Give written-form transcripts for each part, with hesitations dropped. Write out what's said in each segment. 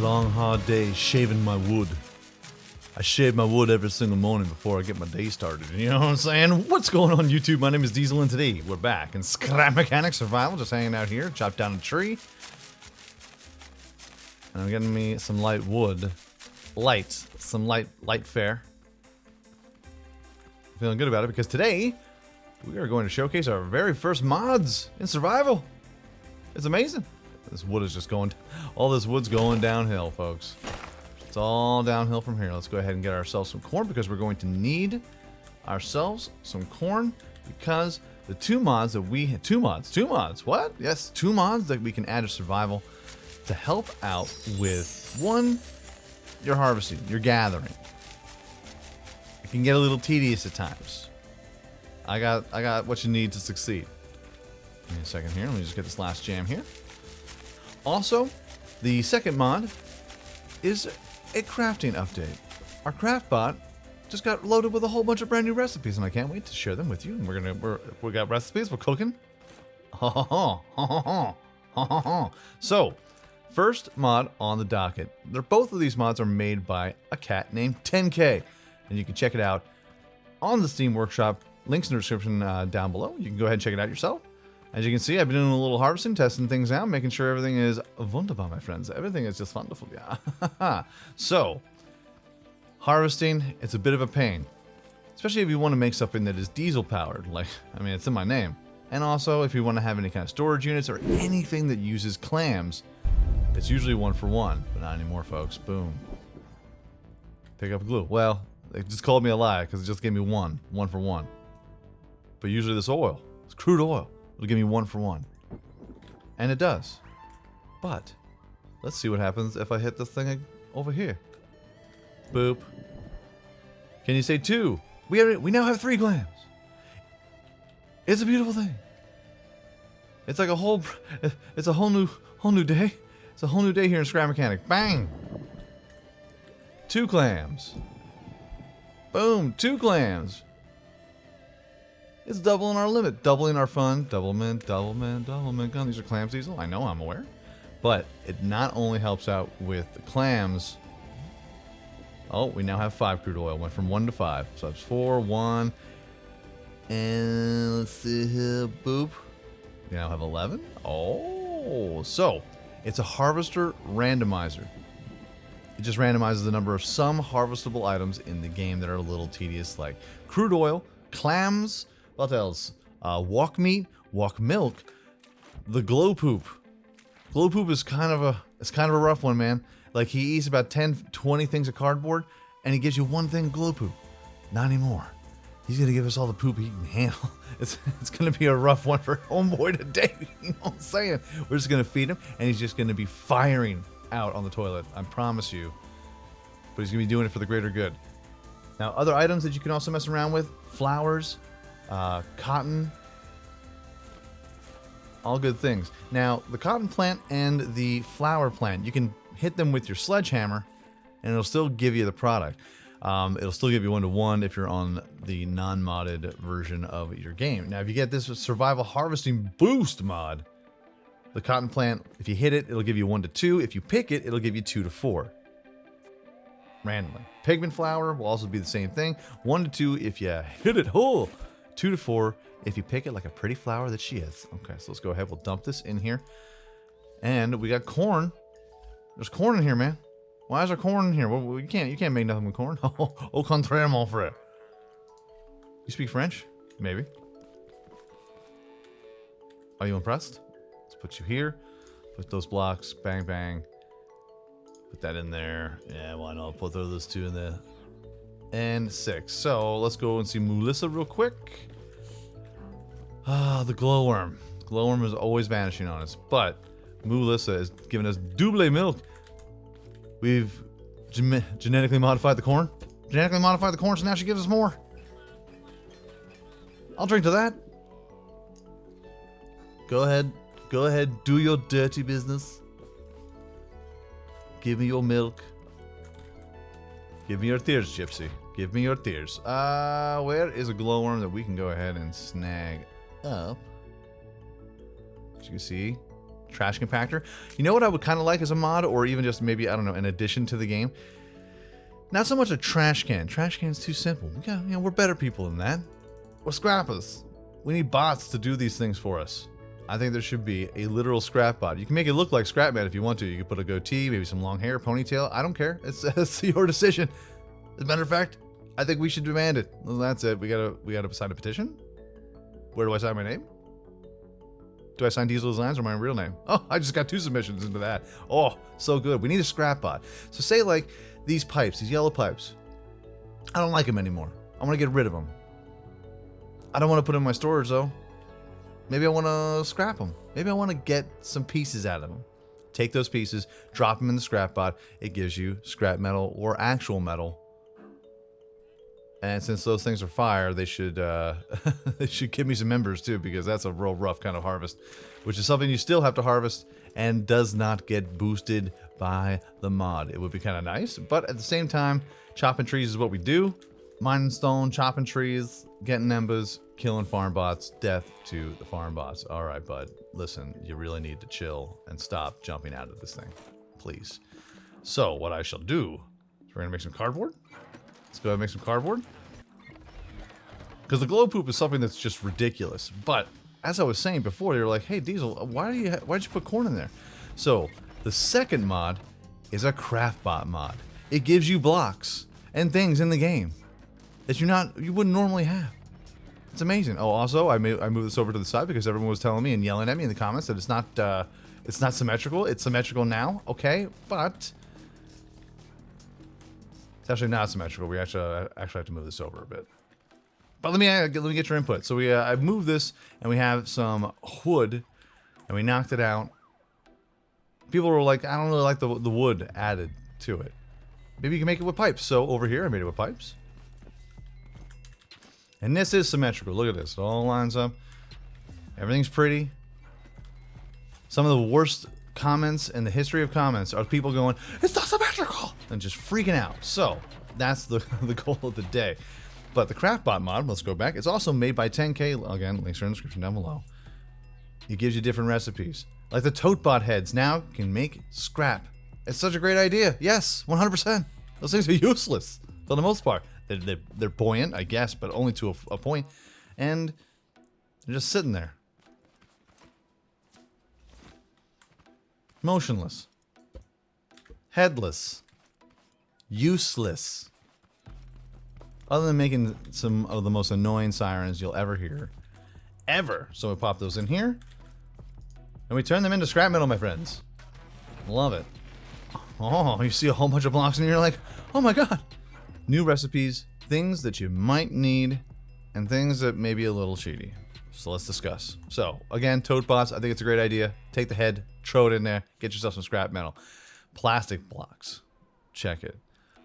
long, hard day shaving my wood. I shave my wood every single morning before I get my day started. You know what I'm saying? What's going on, YouTube? My name is Diesel, and today we're back in Scrap Mechanic Survival, just hanging out here, chopped down a tree. And I'm getting me some light wood. Some light fare. Feeling good about it because today we are going to showcase our very first mods in survival. It's amazing. This wood is just going, all this wood's going downhill, folks. It's all downhill from here. Let's go ahead and get ourselves some corn because we're going to need ourselves some corn because the two mods that we, two mods, what? Yes, two mods that we can add to survival to help out with, one, your harvesting, your gathering. It can get a little tedious at times. I got what you need to succeed. Give me a second here. Let me just get this last jam here. Also, the second mod is a crafting update. Our craftbot just got loaded with a whole bunch of brand new recipes, and I can't wait to share them with you. And we got recipes. We're cooking. So, first mod on the docket. Both of these mods are made by a cat named 10K, and you can check it out on the Steam Workshop. Links in the description down below. You can go ahead and check it out yourself. As you can see, I've been doing a little harvesting, testing things out, making sure everything is wunderbar, my friends. Everything is just wonderful, yeah. So, harvesting, it's a bit of a pain. Especially if you want to make something that is diesel powered. Like, I mean, it's in my name. And also, if you want to have any kind of storage units or anything that uses clams, it's usually 1-for-1. But not anymore, folks. Boom. Pick up glue. Well, they just called me a liar because it just gave me 1-for-1. But usually this oil, it's crude oil. It'll give me 1-for-1. And it does. But let's see what happens if I hit this thing over here. Boop. Can you say 2? We now have 3 clams. It's a beautiful thing. It's like a whole new day. It's a whole new day here in Scrap Mechanic. Bang. 2 clams. Boom, 2 clams. It's doubling our limit, doubling our fun, doublemint gun. These are clams, Diesel. I know, I'm aware. But it not only helps out with the clams. Oh, we now have 5 crude oil. Went from 1 to 5. So that's 4, 1. And let's see here. Boop. We now have 11. Oh, so it's a harvester randomizer. It just randomizes the number of some harvestable items in the game that are a little tedious, like crude oil, clams. What else? Walk meat, walk milk, the glow poop. Glow poop is kind of a rough one, man. Like he eats about 10, 20 things of cardboard, and he gives you one thing glow poop. Not anymore. He's gonna give us all the poop he can handle. It's gonna be a rough one for homeboy today. You know what I'm saying? We're just gonna feed him, and he's just gonna be firing out on the toilet. I promise you. But he's gonna be doing it for the greater good. Now, other items that you can also mess around with: flowers. Cotton, all good things. Now, the cotton plant and the flower plant, you can hit them with your sledgehammer and it'll still give you the product. It'll still give you 1-to-1 if you're on the non-modded version of your game. Now, if you get this survival harvesting boost mod, the cotton plant, if you hit it, it'll give you 1-to-2. If you pick it, it'll give you 2-to-4. Randomly. Pigment flower will also be the same thing. 1-to-2 if you hit it whole. 2-to-4 if you pick it like a pretty flower that she is. Okay, so let's go ahead. We'll dump this in here. And we got corn. There's corn in here, man. Why is there corn in here? Well, you can't make nothing with corn. Au contraire, mon frère. You speak French? Maybe. Are you impressed? Let's put you here. Put those blocks. Bang, bang. Put that in there. Yeah, why not? Put those 2 in there. And 6. So let's go and see Melissa real quick. The glowworm. Glowworm is always vanishing on us, but Melissa is giving us double milk. We've genetically modified the corn. Genetically modified the corn, so now she gives us more. I'll drink to that. Go ahead, do your dirty business. Give me your milk. Give me your tears, Gypsy. Give me your tears. Where is a glowworm that we can go ahead and snag up? As you can see, trash compactor. You know what I would kind of like as a mod, or even just maybe, I don't know, an addition to the game? Not so much a trash can. Trash can's too simple. We're better people than that. We're scrappers. We need bots to do these things for us. I think there should be a literal scrap bot. You can make it look like Scrapman if you want to. You can put a goatee, maybe some long hair, ponytail. I don't care. It's your decision. As a matter of fact, I think we should demand it. Well, that's it. We gotta sign a petition. Where do I sign my name? Do I sign DieselDesigns or my real name? Oh, I just got 2 submissions into that. Oh, so good. We need a scrap bot. So say like these pipes, these yellow pipes. I don't like them anymore. I want to get rid of them. I don't want to put them in my storage though. Maybe I want to scrap them. Maybe I want to get some pieces out of them. Take those pieces, drop them in the scrap bot. It gives you scrap metal or actual metal. And since those things are fire, they should they should give me some members too, because that's a real rough kind of harvest, which is something you still have to harvest and does not get boosted by the mod. It would be kind of nice, but at the same time, chopping trees is what we do. Mining stone, chopping trees, getting embers, killing farm bots, death to the farm bots. All right, bud, listen, you really need to chill and stop jumping out of this thing, please. So what I shall do is we're gonna make some cardboard. Let's go ahead and make some cardboard. Because the glow poop is something that's just ridiculous. But as I was saying before, you're like, hey Diesel, why'd you put corn in there? So the second mod is a craftbot mod. It gives you blocks and things in the game that you wouldn't normally have. It's amazing. Oh, also I moved this over to the side because everyone was telling me and yelling at me in the comments that it's not symmetrical. It's symmetrical now, okay, but it's actually not symmetrical. We actually have to move this over a bit. But let me get your input. So I moved this, and we have some wood, and we knocked it out. People were like, I don't really like the wood added to it. Maybe you can make it with pipes. So over here, I made it with pipes. And this is symmetrical. Look at this. It all lines up. Everything's pretty. Some of the worst comments in the history of comments are people going, it's not symmetrical, and just freaking out. So that's the goal of the day. But the craftbot mod, let's go back. It's also made by 10K. Again, links are in the description down below. It gives you different recipes. Like the tote bot heads now can make scrap. It's such a great idea. Yes, 100%. Those things are useless for the most part. They're buoyant, I guess, but only to a point. And they're just sitting there. Motionless. Headless. Useless. Other than making some of the most annoying sirens you'll ever hear. Ever. So we pop those in here. And we turn them into scrap metal, my friends. Love it. Oh, you see a whole bunch of blocks in here, you're like, oh my god. New recipes, things that you might need, and things that may be a little cheaty. So let's discuss. So, again, tote bots, I think it's a great idea. Take the head, throw it in there, get yourself some scrap metal. Plastic blocks. Check it.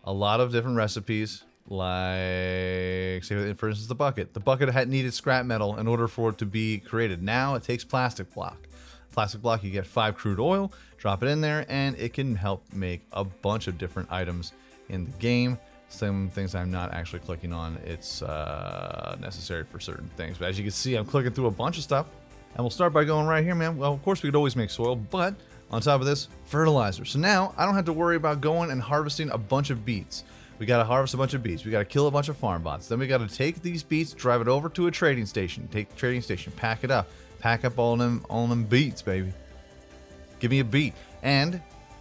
A lot of different recipes. Like, say for instance, the bucket. The bucket needed scrap metal in order for it to be created. Now it takes plastic block. Plastic block, you get 5 crude oil, drop it in there, and it can help make a bunch of different items in the game. Some things I'm not actually clicking on. It's necessary for certain things. But as you can see, I'm clicking through a bunch of stuff. And we'll start by going right here, man. Well, of course, we could always make soil, but on top of this, fertilizer. So now I don't have to worry about going and harvesting a bunch of beets. We got to harvest a bunch of beets. We got to kill a bunch of farm bots. Then we got to take these beets, drive it over to a trading station. Take the trading station, pack it up. Pack up all them beets, baby. Give me a beet. And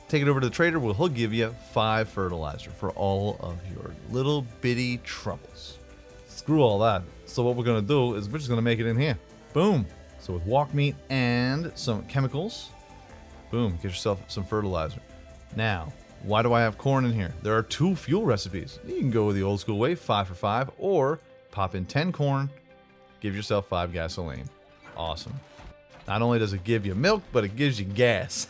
take it over to the trader. He'll give you 5 fertilizer for all of your little bitty troubles. Screw all that. So what we're going to do is we're just going to make it in here. Boom. So with walk meat and some chemicals, boom, get yourself some fertilizer. Now, why do I have corn in here? There are 2 fuel recipes. You can go with the old school way, 5 for 5, or pop in 10 corn, give yourself 5 gasoline. Awesome. Not only does it give you milk, but it gives you gas.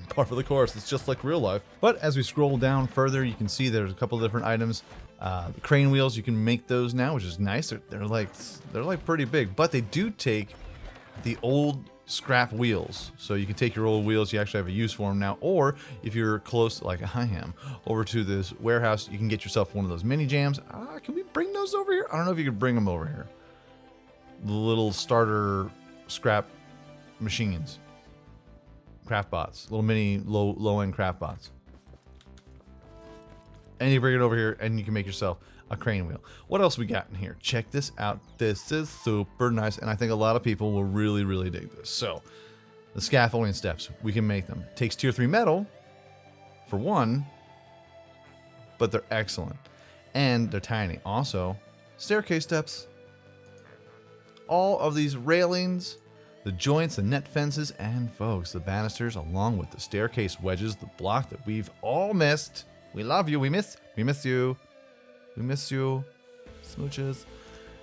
Par for the course. It's just like real life. But as we scroll down further, you can see there's a couple of different items. The crane wheels, you can make those now, which is nice. They're like pretty big, but they do take the old scrap wheels. So you can take your old wheels, you actually have a use for them now. Or if you're close, like I am, over to this warehouse, you can get yourself one of those mini jams. Can we bring those over here? I don't know if you could bring them over here. The little starter scrap machines. craft bots, little mini low end craft bots. And you bring it over here and you can make yourself a crane wheel. What else we got in here? Check this out. This is super nice, and I think a lot of people will really dig this. So the scaffolding steps, we can make them. It takes tier 3 metal for one, but they're excellent. And they're tiny. Also, staircase steps. All of these railings, the joints, the net fences, and folks, the banisters, along with the staircase wedges, the block that we've all missed. We love you. We miss you. We miss you. Smooches.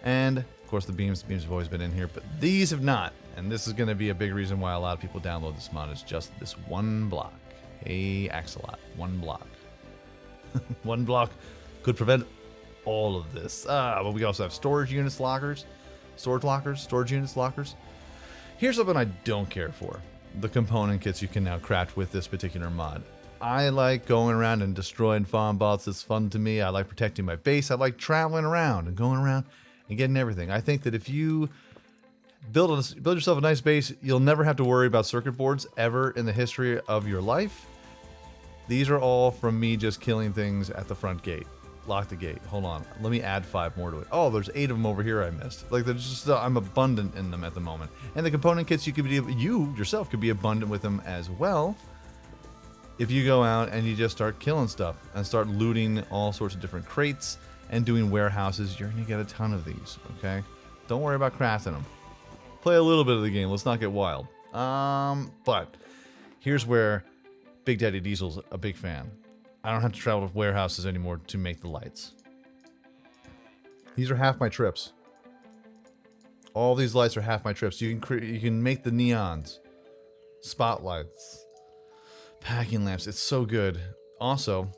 And of course the beams. Beams have always been in here, but these have not. And this is going to be a big reason why a lot of people download this mod, is just this one block. Hey, Axolot, one block. One block could prevent all of this. But we also have storage units, lockers, storage units, lockers. Here's something I don't care for. The component kits you can now craft with this particular mod. I like going around and destroying farm bots. It's fun to me. I like protecting my base. I like traveling around and going around and getting everything. I think that if you build yourself a nice base, you'll never have to worry about circuit boards ever in the history of your life. These are all from me just killing things at the front gate. Lock the gate. Hold on. Let me add 5 more to it. Oh, there's 8 of them over here I missed. Like, there's just, I'm abundant in them at the moment. And the component kits, you yourself could be abundant with them as well. If you go out and you just start killing stuff and start looting all sorts of different crates and doing warehouses, you're going to get a ton of these, okay? Don't worry about crafting them. Play a little bit of the game. Let's not get wild. But here's where Big Daddy Diesel's a big fan. I don't have to travel to warehouses anymore to make the lights. These are half my trips. All these lights are half my trips. You can make the neons, spotlights, packing lamps. It's so good. Also,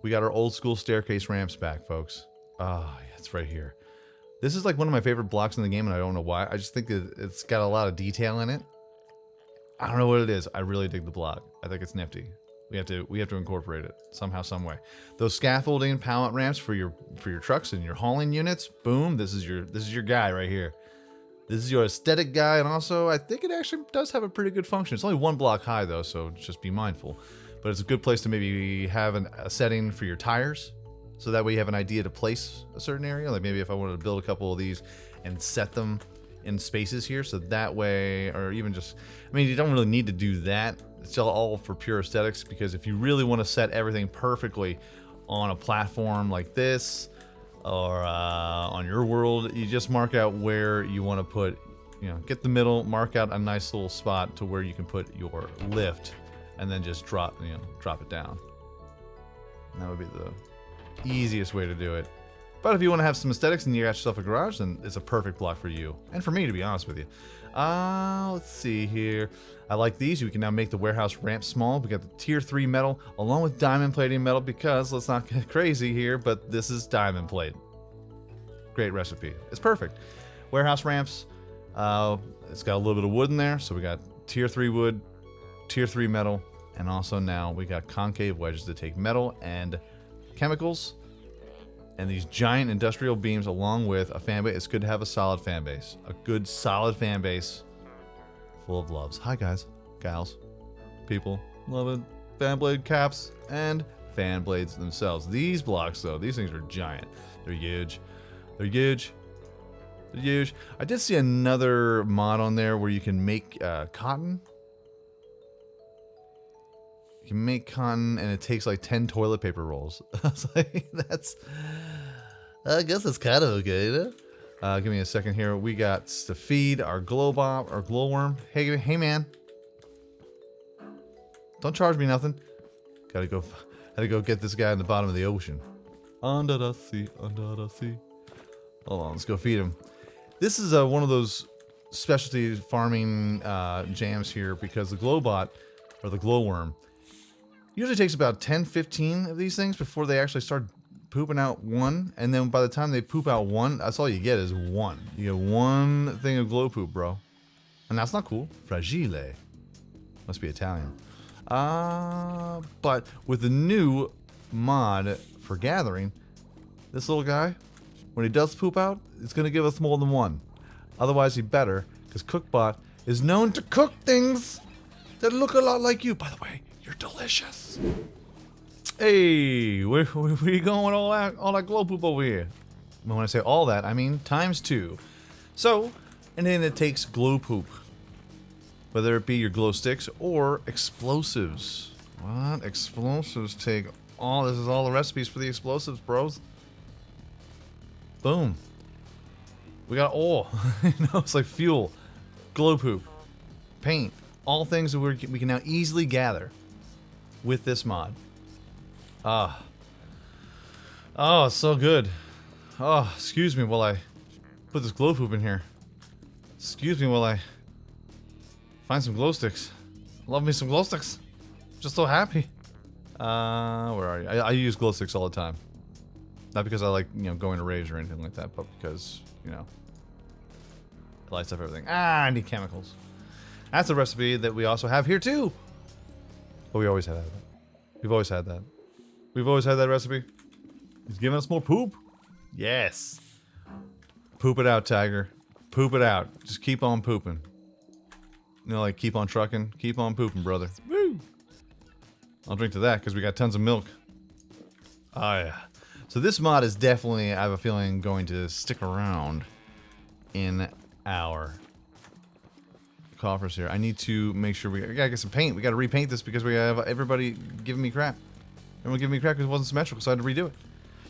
we got our old school staircase ramps back, folks. Ah, yeah, it's right here. This is like one of my favorite blocks in the game, and I don't know why. I just think that it's got a lot of detail in it. I don't know what it is. I really dig the block. I think it's nifty. We have to incorporate it somehow, some way. Those scaffolding pallet ramps for your trucks and your hauling units. Boom! This is your guy right here. This is your aesthetic guy, and also I think it actually does have a pretty good function. It's only 1 block high though, so just be mindful. But it's a good place to maybe have a setting for your tires, so that way you have an idea to place a certain area. Like maybe if I wanted to build a couple of these and set them in spaces here, so that way, or even just, I mean, you don't really need to do that. It's all for pure aesthetics, because if you really want to set everything perfectly on a platform like this, or on your world, you just mark out where you want to put, get the middle, mark out a nice little spot to where you can put your lift, and then just drop it down. And that would be the easiest way to do it. But if you want to have some aesthetics and you got yourself a garage, then it's a perfect block for you. And for me, to be honest with you. Let's see here. I like these. We can now make the warehouse ramp small. We got the tier 3 metal along with diamond plating metal, because let's not get crazy here, but this is diamond plate. Great recipe. It's perfect. Warehouse ramps. It's got a little bit of wood in there. So we got tier 3 wood, tier 3 metal, and also now we got concave wedges that take metal and chemicals. And these giant industrial beams along with a fan base. It's good to have a solid fan base. A good, solid fan base full of loves. Hi, guys, gals, people. Love it. Fan blade caps and fan blades themselves. These blocks, though, these things are giant. They're huge. They're huge. They're huge. I did see another mod on there where you can make cotton. You can make cotton, and it takes like 10 toilet paper rolls. I was like, I guess that's kind of okay, you know? Give me a second here. We got to feed our glowbomb, our glowworm. Hey, man. Don't charge me nothing. Had to go get this guy in the bottom of the ocean. Under the sea, under the sea. Hold on, let's go feed him. This is one of those specialty farming jams here, because the glowbot, or the glowworm, usually takes about 10-15 of these things before they actually start pooping out one. And then by the time they poop out one, that's all you get is one. You get one thing of glow poop, bro. And that's not cool. Fragile. Must be Italian. But with the new mod for gathering, this little guy, when he does poop out, it's going to give us more than one. Otherwise, he better, because Cookbot is known to cook things. that look a lot like you. By the way, you're delicious. Hey, where you going with all that glow poop over here? And when I say all that, I mean ×2. So, anything that takes glow poop, whether it be your glow sticks or explosives. What? Explosives take all. This is all the recipes for the explosives, bros. Boom. We got all. You know, it's like fuel, glow poop, paint, all things that we can now easily gather with this mod. Ah. Oh, it's so good. Oh, excuse me while I put this glow poop in here. Excuse me while I find some glow sticks. Love me some glow sticks. Just so happy. Where are you? I use glow sticks all the time. Not because I like, you know, going to rage or anything like that, but because, you know, it lights up everything. Ah, I need chemicals. That's a recipe that we also have here too. But we always had that. We've always had that. We've always had that recipe. He's giving us more poop. Yes. Poop it out, Tiger. Poop it out. Just keep on pooping. You know, like keep on trucking. Keep on pooping, brother. Woo! I'll drink to that because we got tons of milk. Oh, yeah. So this mod is definitely, I have a feeling, going to stick around in our coffers here. I need to make sure we gotta get some paint. We gotta repaint this because we have everybody giving me crap. Everyone giving me crap because it wasn't symmetrical, so I had to redo it.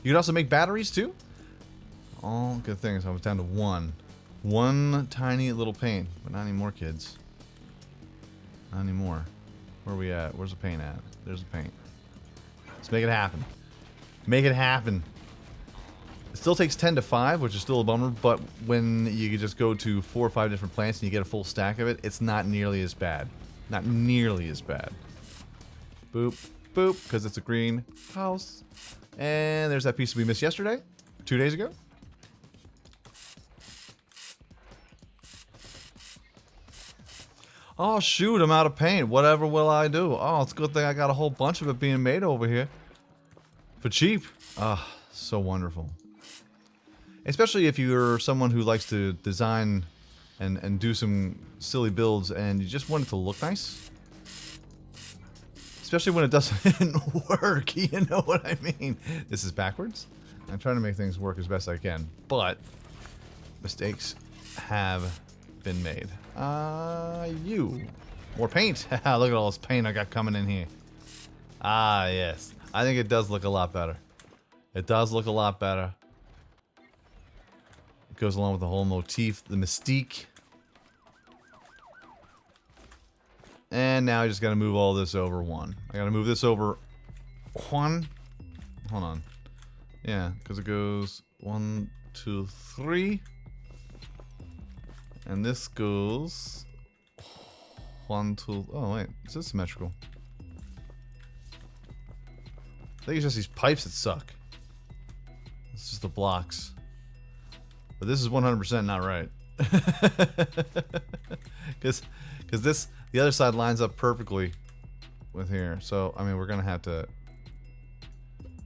You can also make batteries too. All good things. I was down to one. One tiny little paint. But not anymore, kids. Not anymore. Where are we at? Where's the paint at? There's the paint. Let's make it happen. Make it happen. It still takes 10 to 5, which is still a bummer, but when you just go to 4 or 5 different plants and you get a full stack of it, it's not nearly as bad. Not nearly as bad. Boop, boop, because it's a green house. And there's that piece we missed yesterday, 2 days ago. Oh shoot, I'm out of paint. Whatever will I do? Oh, it's a good thing I got a whole bunch of it being made over here. For cheap. Ah, oh, so wonderful. Especially if you're someone who likes to design and do some silly builds and you just want it to look nice. Especially when it doesn't work, you know what I mean? This is backwards. I'm trying to make things work as best I can, but mistakes have been made. You. More paint. Look at all this paint I got coming in here. Ah, yes. I think it does look a lot better. It does look a lot better. It goes along with the whole motif, the mystique. And now I just gotta move all this over one. I gotta move this over one. Hold on. Yeah, because it goes 1, 2, 3. And this goes 1, 2. Oh wait, is this symmetrical? I think it's just these pipes that suck. It's just the blocks. But this is 100% not right. Because this, the other side lines up perfectly with here. So I mean, we're gonna have to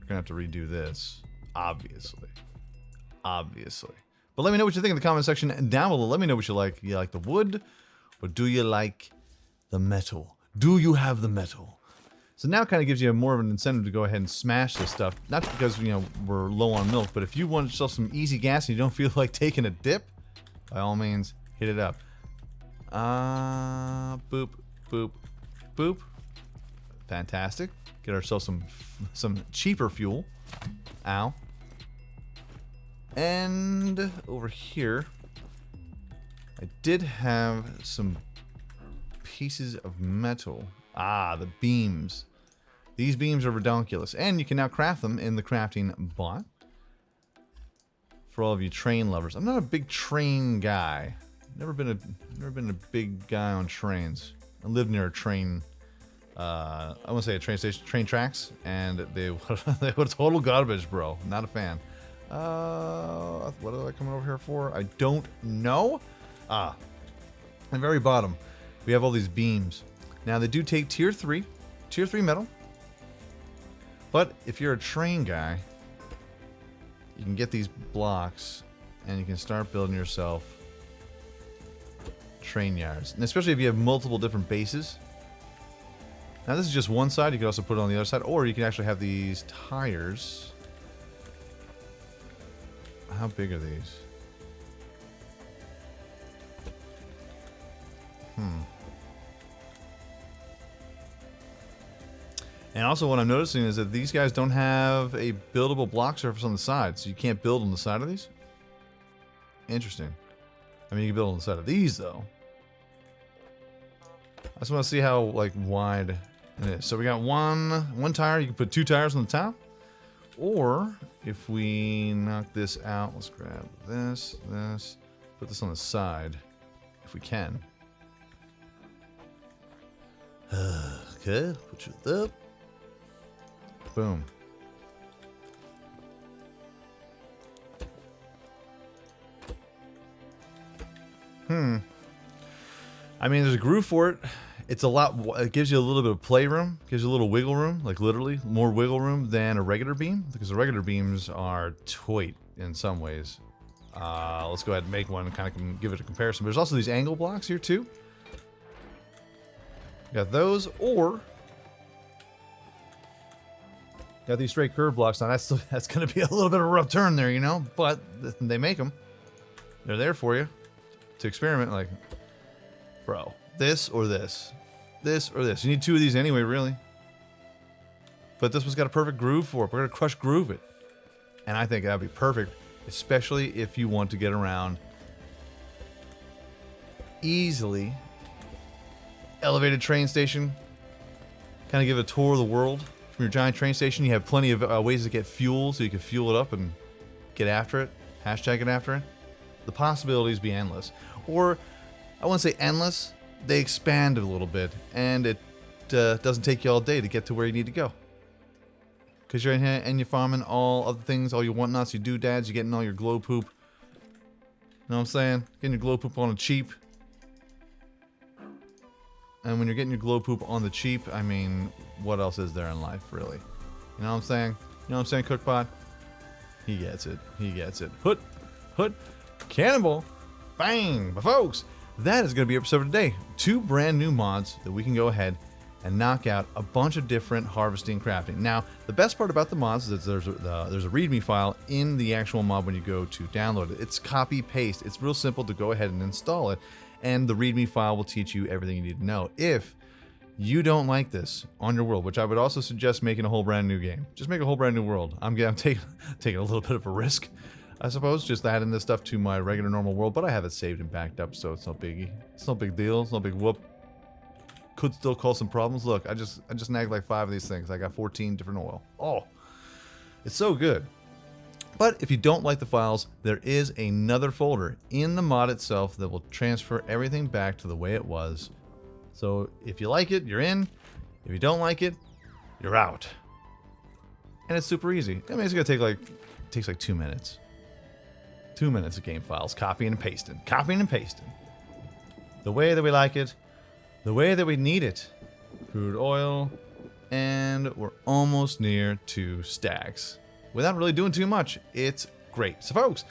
redo this, obviously. But let me know what you think in the comment section down below. Let me know what you like. You like the wood, or do you like the metal? Do you have the metal? So now it kind of gives you more of an incentive to go ahead and smash this stuff. Not because, you know, we're low on milk, but if you want yourself some easy gas and you don't feel like taking a dip, by all means, hit it up. Boop, boop, boop. Fantastic. Get ourselves some cheaper fuel. Ow. And over here, I did have some pieces of metal. Ah, the beams. These beams are redonkulous, and you can now craft them in the crafting bot. For all of you train lovers, I'm not a big train guy. Never been a big guy on trains. I lived near a train. I want to say a train station, train tracks, and they were total garbage, bro. Not a fan. What am I coming over here for? I don't know. At the very bottom, we have all these beams. Now they do take tier 3 metal. But if you're a train guy, you can get these blocks and you can start building yourself train yards. And especially if you have multiple different bases, Now this is just one side. You can also put it on the other side, or you can actually have these tires. How big are these? And also what I'm noticing is that these guys don't have a buildable block surface on the side, so you can't build on the side of these. Interesting. I mean, you can build on the side of these, though. I just want to see how, like, wide it is. So we got one tire. You can put 2 tires on the top. Or, if we knock this out, let's grab this, put this on the side, if we can. Okay, put you up. Boom. I mean, there's a groove for it. It's a lot. It gives you a little bit of playroom. Gives you a little wiggle room, like literally more wiggle room than a regular beam, because the regular beams are tight in some ways. Let's go ahead and make one and kind of give it a comparison. But there's also these angle blocks here too. Got those, or got these straight curve blocks. Now that's going to be a little bit of a rough turn there, you know. But they make them. They're there for you to experiment. Like, bro, this or this. This or this. You need 2 of these anyway, really. But this one's got a perfect groove for it. We're going to crush groove it. And I think that'd be perfect, especially if you want to get around easily. Elevated train station. Kind of give a tour of the world from your giant train station. You have plenty of ways to get fuel, so you can fuel it up and get after it. Hashtag it after it. The possibilities be endless. Or, I wouldn't say endless. They expand a little bit, and it doesn't take you all day to get to where you need to go. Because you're in here and you're farming all of the things, all your whatnots, your doodads, you're getting all your glow poop. You know what I'm saying? Getting your glow poop on the cheap. And when you're getting your glow poop on the cheap, I mean, what else is there in life, really? You know what I'm saying? You know what I'm saying, Cookbot? He gets it. He gets it. Hoot, cannonball, bang, but folks. That is going to be our episode of today. 2 brand new mods that we can go ahead and knock out a bunch of different harvesting crafting. Now, the best part about the mods is that there's a README file in the actual mod when you go to download it. It's copy paste. It's real simple to go ahead and install it, and the README file will teach you everything you need to know. If you don't like this on your world, which I would also suggest making a whole brand new game. Just make a whole brand new world. I'm taking a little bit of a risk, I suppose, just adding this stuff to my regular normal world, but I have it saved and backed up, so it's no biggie. It's no big deal. It's no big whoop. Could still cause some problems. Look, I just snagged like 5 of these things. I got 14 different oil. Oh, it's so good. But if you don't like the files, there is another folder in the mod itself that will transfer everything back to the way it was. So if you like it, you're in. If you don't like it, you're out. And it's super easy. I mean, it's gonna take takes like 2 minutes. 2 minutes of game files, copying and pasting, the way that we like it, the way that we need it. Crude oil, and we're almost near 2 stacks without really doing too much. It's great. So folks,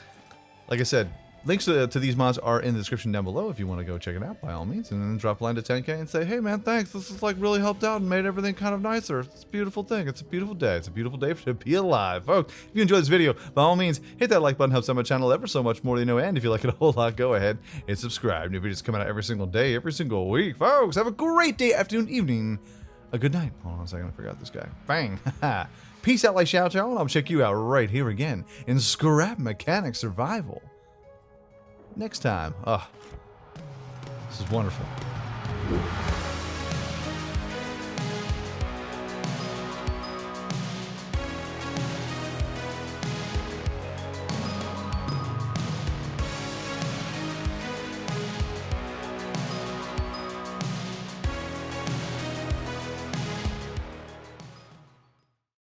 like I said, links to these mods are in the description down below if you want to go check it out, by all means, and then drop a line to 10K and say, hey man, thanks, this is like really helped out and made everything kind of nicer. It's a beautiful thing. It's a beautiful day. It's a beautiful day to be alive. Folks, if you enjoyed this video, by all means, hit that like button. Helps out my channel ever so much more than you know, and if you like it a whole lot, go ahead and subscribe. New videos coming out every single day, every single week. Folks, have a great day, afternoon, evening, a good night. Hold on a second, I forgot this guy. Bang. Peace out like shout out, and I'll check you out right here again in Scrap Mechanic Survival next time. Oh, this is wonderful.